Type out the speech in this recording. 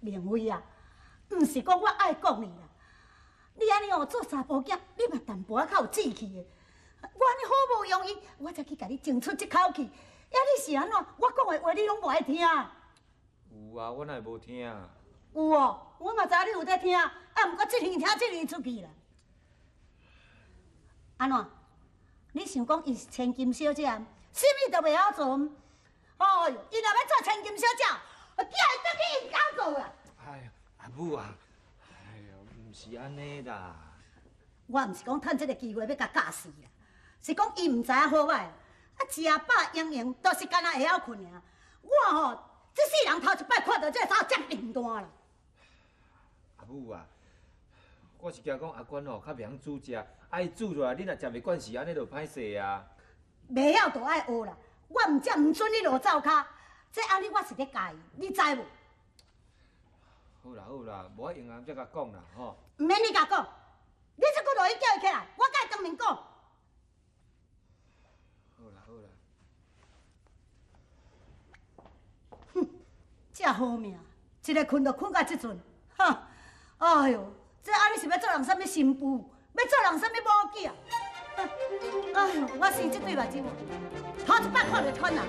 明慧啊，唔是讲我爱讲你啦，你安尼哦做查甫囝，你嘛淡薄仔较有志气的。我安尼好无容易，我才去甲你争出这口气。呀，你是安怎？我讲的话你拢无爱听。有啊，我哪会无听啊？有哦，我嘛知影你有在听，啊，毋过这耳听这耳出去啦。安怎？你想讲伊是千金小姐，什么都袂晓做？哦哟，伊若要做千金小姐，我叫伊倒去因家做啦。哎呀，阿母啊，哎呀，唔是安尼啦。我毋是讲趁这个机会要甲教死啦，是讲伊毋知影好歹，啊食饱用用都是干那会晓困尔。我吼，这世人头一摆看到这啥这淫单啦。阿母啊，我是惊讲阿娟吼较袂晓煮食，爱煮出来你若食袂惯势，安尼就歹势啊。袂晓就爱学啦，我毋则毋准你落灶骹，这安尼我是咧教伊，你知无？好啦好啦，无爱用啊，才甲讲啦吼。毋免你甲讲，你这骨落去叫伊起来，我甲伊当面讲。好啦好啦。哼，这好命，一个困就困到这阵，哈！哎哟，这安尼是要做人啥物新妇，要做人啥物某囝？哎呦，我生这对目睭，头一摆看到款人。